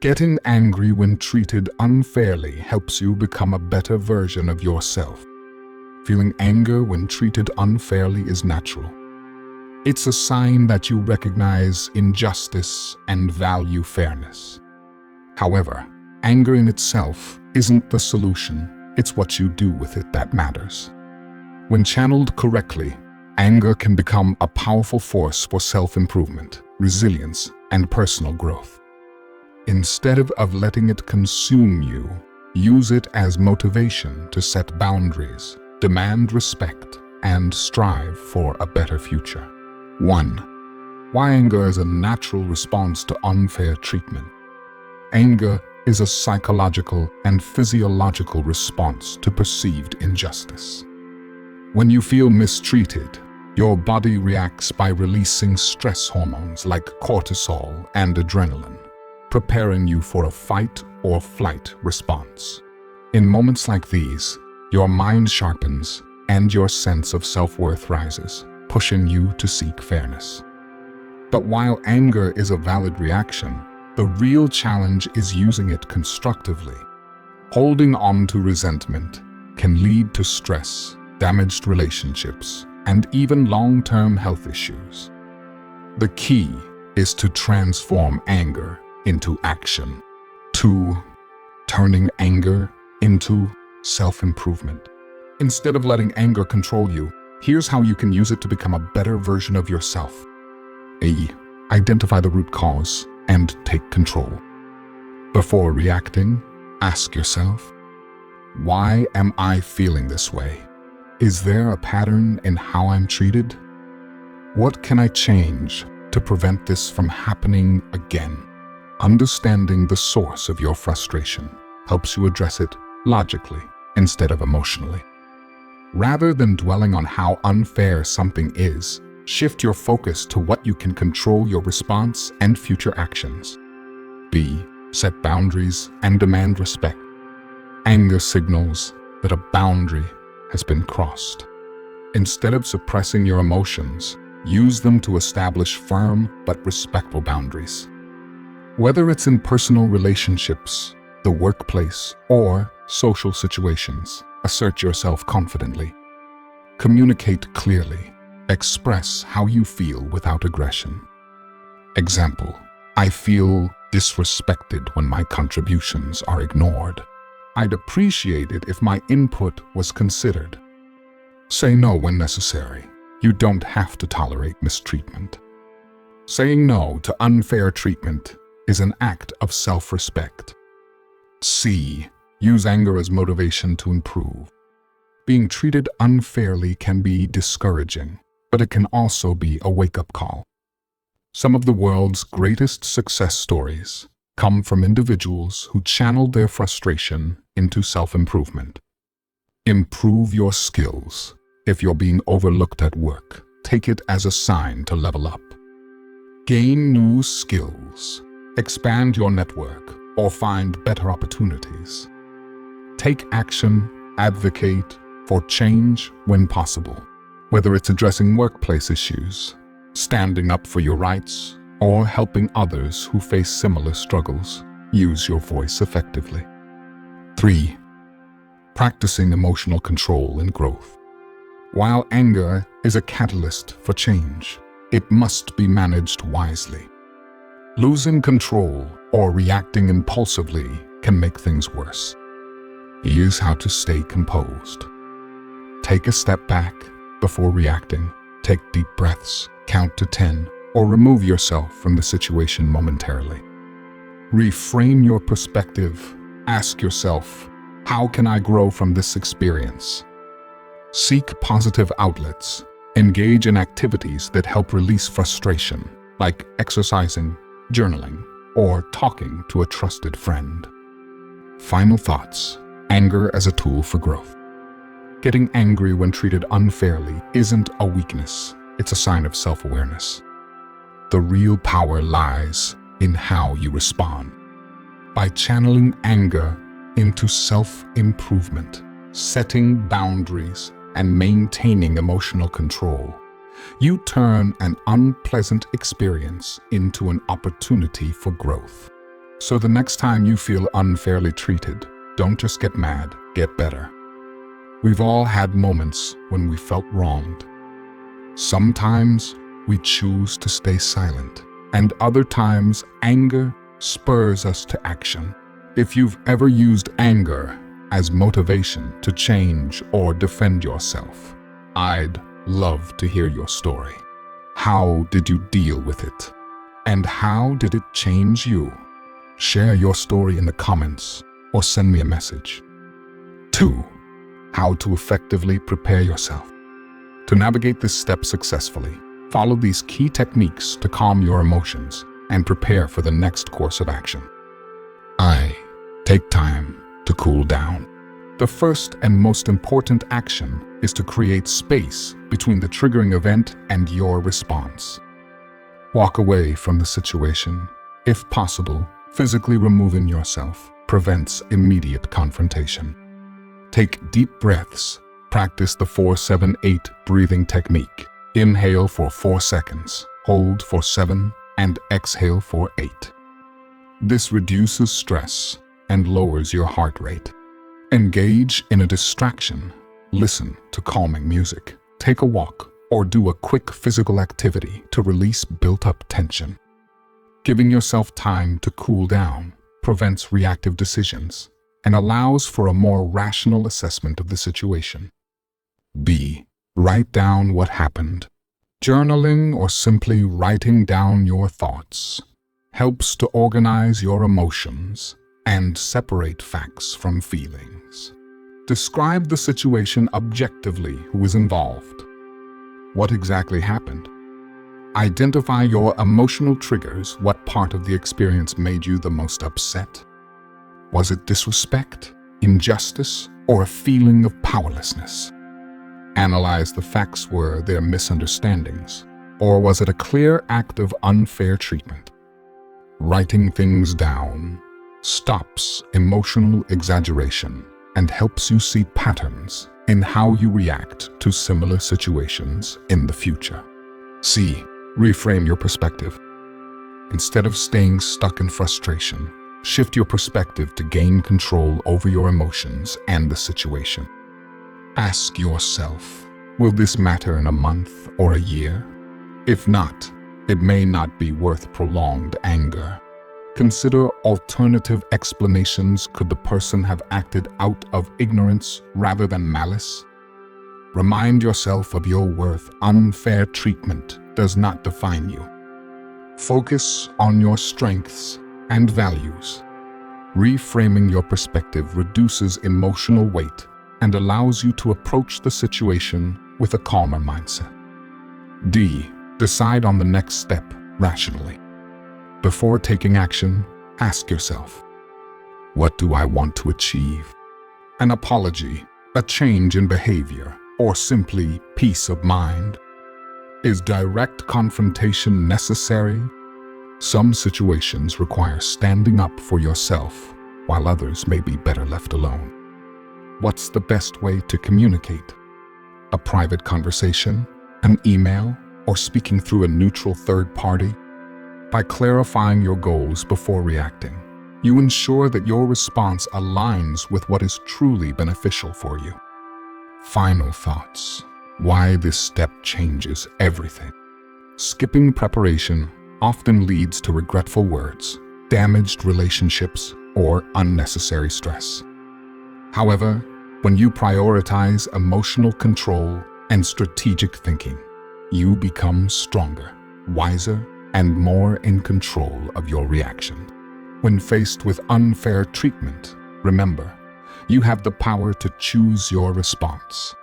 Getting angry when treated unfairly helps you become a better version of yourself. Feeling anger when treated unfairly is natural. It's a sign that you recognize injustice and value fairness. However, anger in itself isn't the solution. It's what you do with it that matters. When channeled correctly, anger can become a powerful force for self-improvement, resilience, and personal growth. Instead of letting it consume you, use it as motivation to set boundaries, demand respect, and strive for a better future. 1. Why anger is a natural response to unfair treatment. Anger is a psychological and physiological response to perceived injustice. When you feel mistreated, your body reacts by releasing stress hormones like cortisol and adrenaline, preparing you for a fight or flight response. In moments like these, your mind sharpens and your sense of self-worth rises, pushing you to seek fairness. But while anger is a valid reaction, the real challenge is using it constructively. Holding on to resentment can lead to stress, damaged relationships, and even long-term health issues. The key is to transform anger into action. 2. Turning anger into self-improvement. Instead of letting anger control you, here's how you can use it to become a better version of yourself. A. Identify the root cause and take control. Before reacting, ask yourself, why am I feeling this way? Is there a pattern in how I'm treated? What can I change to prevent this from happening again? Understanding the source of your frustration helps you address it logically instead of emotionally. Rather than dwelling on how unfair something is, shift your focus to what you can control your response and future actions. B. Set boundaries and demand respect. Anger signals that a boundary has been crossed. Instead of suppressing your emotions, use them to establish firm but respectful boundaries. Whether it's in personal relationships, the workplace, or social situations, assert yourself confidently. Communicate clearly. Express how you feel without aggression. Example: I feel disrespected when my contributions are ignored. I'd appreciate it if my input was considered. Say no when necessary. You don't have to tolerate mistreatment. Saying no to unfair treatment is an act of self-respect. C. Use anger as motivation to improve. Being treated unfairly can be discouraging, but it can also be a wake-up call. Some of the world's greatest success stories come from individuals who channeled their frustration into self-improvement. Improve your skills. If you're being overlooked at work, take it as a sign to level up. Gain new skills. Expand your network or find better opportunities. Take action, advocate for change when possible. Whether it's addressing workplace issues, standing up for your rights, or helping others who face similar struggles, use your voice effectively. 3. Practicing emotional control and growth. While anger is a catalyst for change, it must be managed wisely. Losing control or reacting impulsively can make things worse. Here's how to stay composed. Take a step back before reacting. Take deep breaths, count to 10, or remove yourself from the situation momentarily. Reframe your perspective. Ask yourself, how can I grow from this experience? Seek positive outlets. Engage in activities that help release frustration, like exercising, journaling, or talking to a trusted friend. Final thoughts. Anger as a tool for growth. Getting angry when treated unfairly isn't a weakness. It's a sign of self-awareness. The real power lies in how you respond. By channeling anger into self-improvement, setting boundaries, and maintaining emotional control, you turn an unpleasant experience into an opportunity for growth. So the next time you feel unfairly treated, don't just get mad, get better. We've all had moments when we felt wronged. Sometimes we choose to stay silent, and other times anger spurs us to action. If you've ever used anger as motivation to change or defend yourself, I'd love to hear your story. How did you deal with it? And how did it change you? Share your story in the comments or send me a message. 2. How to effectively prepare yourself. To navigate this step successfully, follow these key techniques to calm your emotions and prepare for the next course of action. Take time to cool down. The first and most important action is to create space between the triggering event and your response. Walk away from the situation. If possible, physically removing yourself prevents immediate confrontation. Take deep breaths. Practice the 4-7-8 breathing technique. Inhale for 4 seconds, hold for 7, and exhale for 8. This reduces stress and lowers your heart rate. Engage in a distraction. Listen to calming music. Take a walk or do a quick physical activity to release built-up tension. Giving yourself time to cool down prevents reactive decisions and allows for a more rational assessment of the situation. B. Write down what happened. Journaling or simply writing down your thoughts helps to organize your emotions and separate facts from feelings. Describe the situation objectively. Who is involved? What exactly happened? Identify your emotional triggers. What part of the experience made you the most upset? Was it disrespect, injustice, or a feeling of powerlessness? Analyze the facts. Were there misunderstandings, or was it a clear act of unfair treatment? Writing things down stops emotional exaggeration and helps you see patterns in how you react to similar situations in the future. C. Reframe your perspective. Instead of staying stuck in frustration, shift your perspective to gain control over your emotions and the situation. Ask yourself, will this matter in a month or a year? If not, it may not be worth prolonged anger. Consider alternative explanations. Could the person have acted out of ignorance rather than malice? Remind yourself of your worth. Unfair treatment does not define you. Focus on your strengths and values. Reframing your perspective reduces emotional weight and allows you to approach the situation with a calmer mindset. D. Decide on the next step rationally. Before taking action, ask yourself, what do I want to achieve? An apology, a change in behavior, or simply peace of mind? Is direct confrontation necessary? Some situations require standing up for yourself, while others may be better left alone. What's the best way to communicate? A private conversation, an email, or speaking through a neutral third party? By clarifying your goals before reacting, you ensure that your response aligns with what is truly beneficial for you. Final thoughts. Why this step changes everything. Skipping preparation often leads to regretful words, damaged relationships, or unnecessary stress. However, when you prioritize emotional control and strategic thinking, you become stronger, wiser, and more in control of your reaction. When faced with unfair treatment, remember, you have the power to choose your response.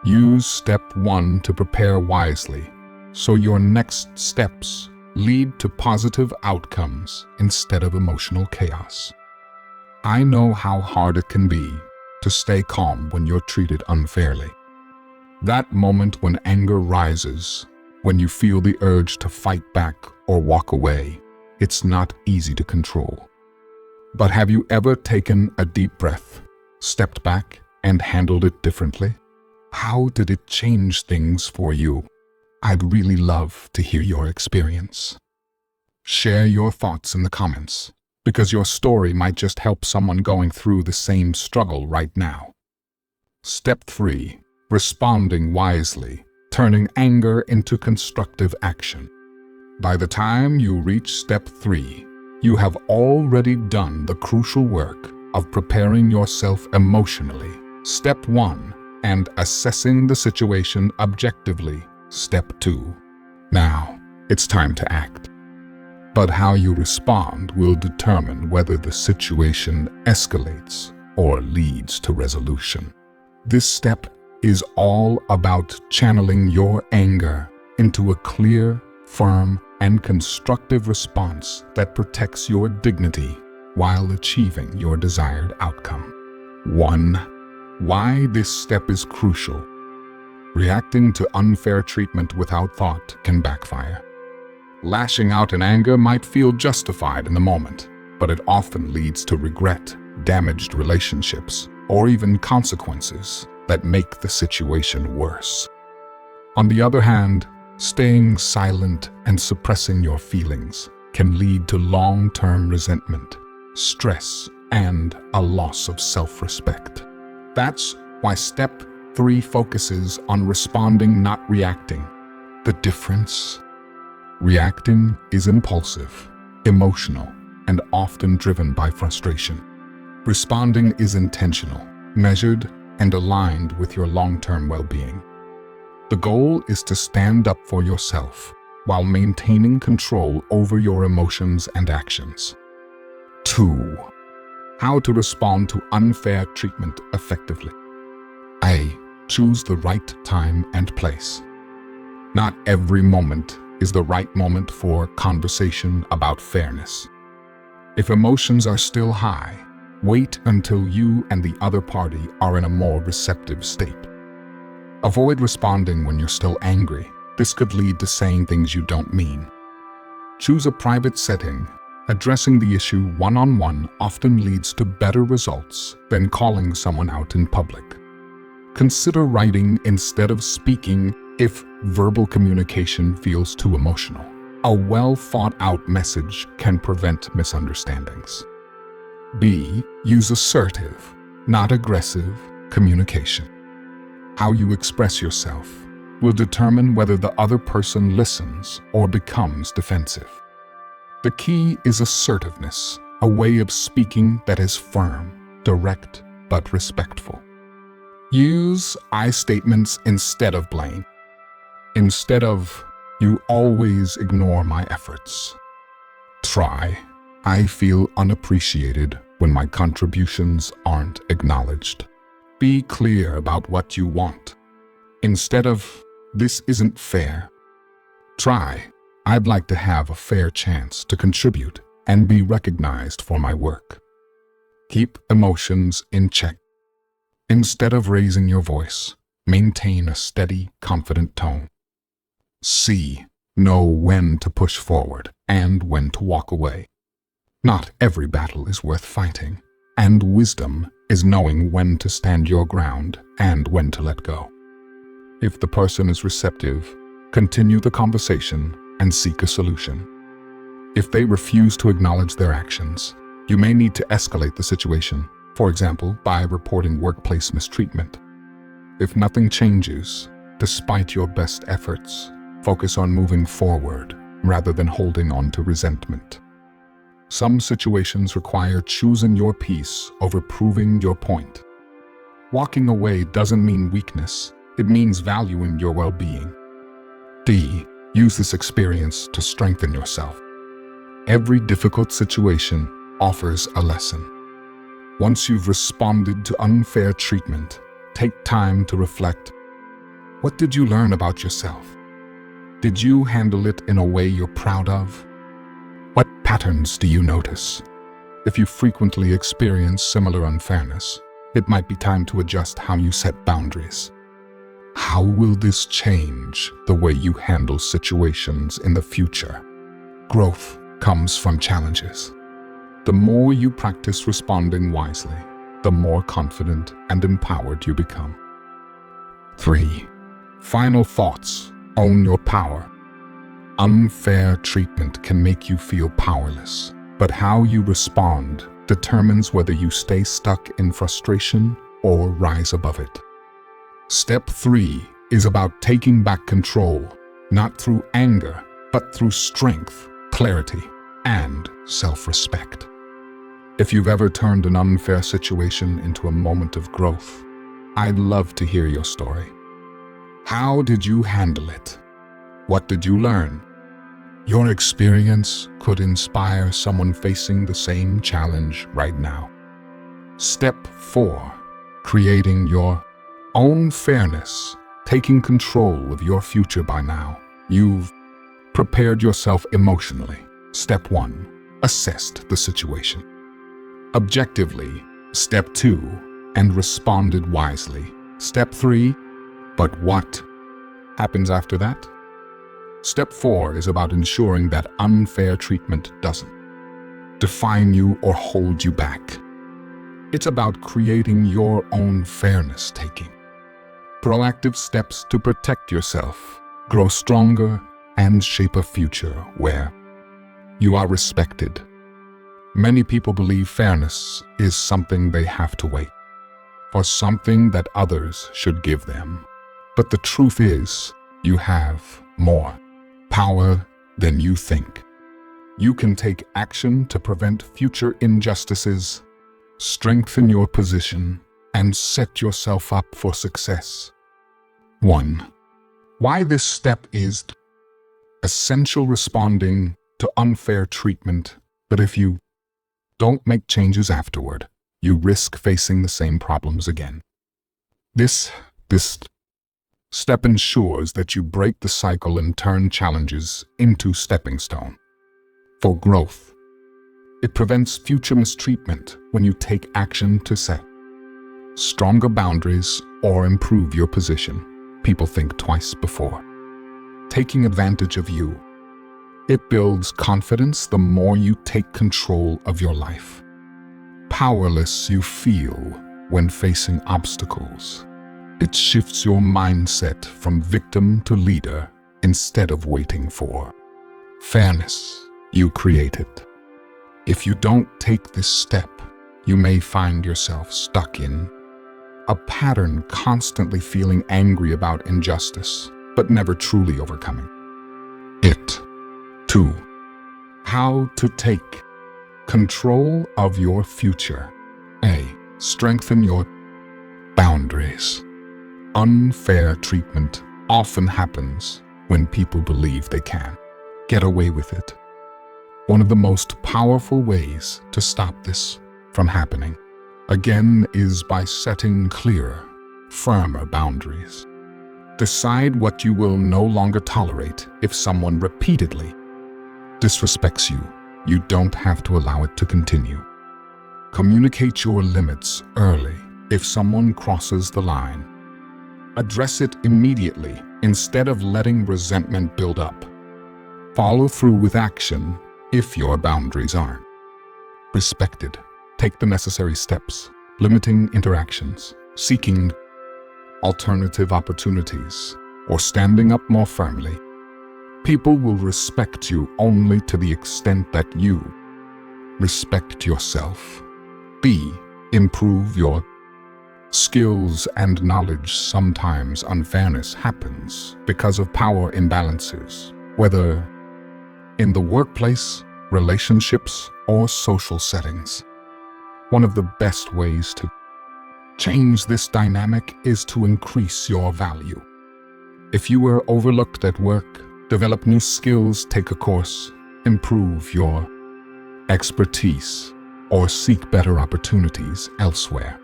Use step 1 to prepare wisely, so your next steps lead to positive outcomes instead of emotional chaos. I know how hard it can be to stay calm when you're treated unfairly. That moment when anger rises, when you feel the urge to fight back or walk away, it's not easy to control. But have you ever taken a deep breath, stepped back, and handled it differently? How did it change things for you? I'd really love to hear your experience. Share your thoughts in the comments. because your story might just help someone going through the same struggle right now. Step 3. Responding wisely, turning anger into constructive action. By the time you reach step 3, you have already done the crucial work of preparing yourself emotionally. Step 1. And assessing the situation objectively. Step 2. Now, it's time to act. But how you respond will determine whether the situation escalates or leads to resolution. This step is all about channeling your anger into a clear, firm, and constructive response that protects your dignity while achieving your desired outcome. 1. Why this step is crucial. Reacting to unfair treatment without thought can backfire. Lashing out in anger might feel justified in the moment, but it often leads to regret, damaged relationships, or even consequences that make the situation worse. On the other hand, staying silent and suppressing your feelings can lead to long-term resentment, stress, and a loss of self-respect. That's why step 3 focuses on responding, not reacting. The difference? Reacting is impulsive, emotional, and often driven by frustration. Responding is intentional, measured, and aligned with your long-term well-being. The goal is to stand up for yourself while maintaining control over your emotions and actions. 2. How to respond to unfair treatment effectively. A. Choose the right time and place. Not every moment is the right moment for conversation about fairness. If emotions are still high, wait until you and the other party are in a more receptive state. Avoid responding when you're still angry. This could lead to saying things you don't mean. Choose a private setting. Addressing the issue one-on-one often leads to better results than calling someone out in public. Consider writing instead of speaking if verbal communication feels too emotional. A well-thought-out message can prevent misunderstandings. B. Use assertive, not aggressive, communication. How you express yourself will determine whether the other person listens or becomes defensive. The key is assertiveness, a way of speaking that is firm, direct, but respectful. Use I statements instead of blame. Instead of, "You always ignore my efforts." Try, "I feel unappreciated when my contributions aren't acknowledged." Be clear about what you want. Instead of, "This isn't fair." Try, "I'd like to have a fair chance to contribute and be recognized for my work." Keep emotions in check. Instead of raising your voice, maintain a steady, confident tone. C. Know when to push forward and when to walk away. Not every battle is worth fighting, and wisdom is knowing when to stand your ground and when to let go. If the person is receptive, continue the conversation and seek a solution. If they refuse to acknowledge their actions, you may need to escalate the situation, for example, by reporting workplace mistreatment. If nothing changes, despite your best efforts, focus on moving forward rather than holding on to resentment. Some situations require choosing your peace over proving your point. Walking away doesn't mean weakness, it means valuing your well-being. D. Use this experience to strengthen yourself. Every difficult situation offers a lesson. Once you've responded to unfair treatment, take time to reflect. What did you learn about yourself? Did you handle it in a way you're proud of? What patterns do you notice? If you frequently experience similar unfairness, it might be time to adjust how you set boundaries. How will this change the way you handle situations in the future? Growth comes from challenges. The more you practice responding wisely, the more confident and empowered you become. 3. Final thoughts. Own your power. Unfair treatment can make you feel powerless, But how you respond determines whether you stay stuck in frustration or rise above it. Step 3 is about taking back control, not through anger, but through strength, clarity, and self-respect. If you've ever turned an unfair situation into a moment of growth, I'd love to hear your story. How did you handle it? What did you learn? Your experience could inspire someone facing the same challenge right now. Step 4, creating your own fairness, taking control of your future by now. You've prepared yourself emotionally. Step 1, assessed the situation objectively. Step 2, and responded wisely. Step 3, but what happens after that? Step 4 is about ensuring that unfair treatment doesn't define you or hold you back. It's about creating your own fairness taking. Proactive steps to protect yourself, grow stronger, and shape a future where you are respected. Many people believe fairness is something they have to wait, or something that others should give them. But the truth is, you have more power than you think. You can take action to prevent future injustices, strengthen your position, and set yourself up for success. 1. Why this step is essential: responding to unfair treatment, but if you don't make changes afterward, you risk facing the same problems again. This step ensures that you break the cycle and turn challenges into stepping stone for growth. It prevents future mistreatment when you take action to set stronger boundaries or improve your position. People think twice before taking advantage of you. It builds confidence the more you take control of your life. Powerless you feel when facing obstacles. It shifts your mindset from victim to leader instead of waiting for fairness you created. If you don't take this step, you may find yourself stuck in a pattern, constantly feeling angry about injustice, but never truly overcoming it. 2. How to take control of your future. A. Strengthen your boundaries. Unfair treatment often happens when people believe they can get away with it. One of the most powerful ways to stop this from happening again is by setting clearer, firmer boundaries. Decide what you will no longer tolerate. If someone repeatedly disrespects you, you don't have to allow it to continue. Communicate your limits early. If someone crosses the line, address it immediately instead of letting resentment build up. Follow through with action if your boundaries aren't respected. Take the necessary steps, limiting interactions, seeking alternative opportunities, or standing up more firmly. People will respect you only to the extent that you respect yourself. B. Improve your skills and knowledge. Sometimes unfairness happens because of power imbalances, whether in the workplace, relationships, or social settings. One of the best ways to change this dynamic is to increase your value. If you were overlooked at work, develop new skills, take a course, improve your expertise, or seek better opportunities elsewhere.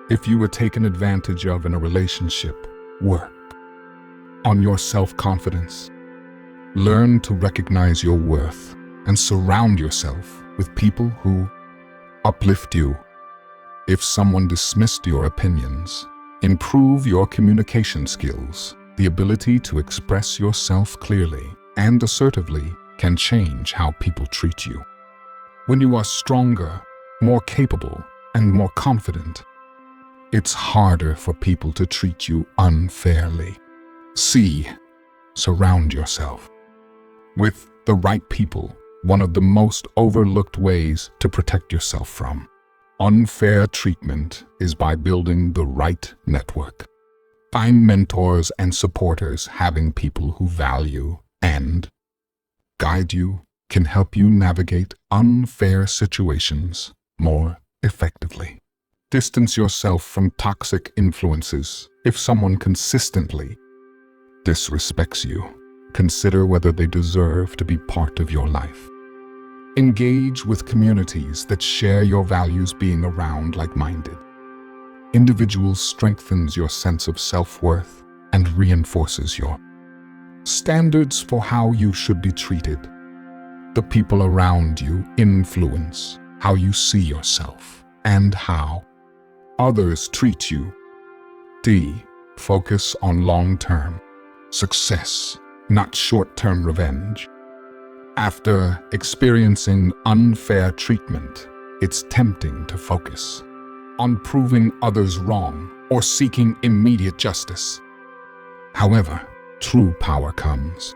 If you were taken advantage of in a relationship, work on your self-confidence. Learn to recognize your worth and surround yourself with people who uplift you. If someone dismissed your opinions, improve your communication skills. The ability to express yourself clearly and assertively can change how people treat you. When you are stronger, more capable, and more confident, it's harder for people to treat you unfairly. C. Surround yourself with the right people. one of the most overlooked ways to protect yourself from unfair treatment is by building the right network. Find mentors and supporters. Having people who value and guide you can help you navigate unfair situations more effectively. Distance yourself from toxic influences. If someone consistently disrespects you, consider whether they deserve to be part of your life. Engage with communities that share your values. Being around like-minded individuals strengthens your sense of self-worth and reinforces your standards for how you should be treated. The people around you influence how you see yourself and how others treat you. Focus on long-term success, not short-term revenge. After experiencing unfair treatment, it's tempting to focus on proving others wrong or seeking immediate justice. However, true power comes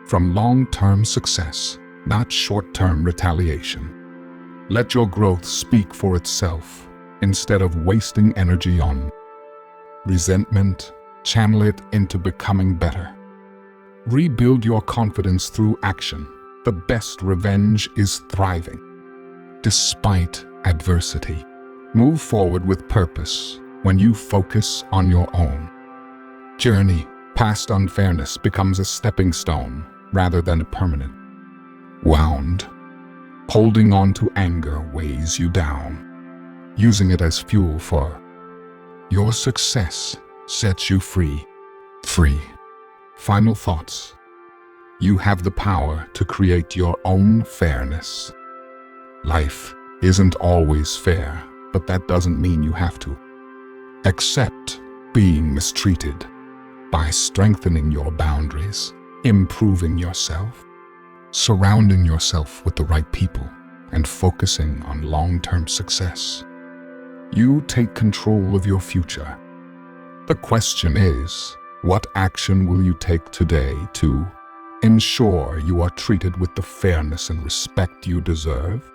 from long-term success, not short-term retaliation. Let your growth speak for itself. Instead of wasting energy on resentment, channel it into becoming better. Rebuild your confidence through action. The best revenge is thriving despite adversity. Move forward with purpose when you focus on your own journey. Past unfairness becomes a stepping stone rather than a permanent wound. Holding on to anger weighs you down. Using it as fuel for your success sets you free. Final thoughts. You have the power to create your own fairness. Life isn't always fair, but that doesn't mean you have to accept being mistreated. By strengthening your boundaries, improving yourself, surrounding yourself with the right people, and focusing on long-term success, you take control of your future. The question is, what action will you take today to ensure you are treated with the fairness and respect you deserve?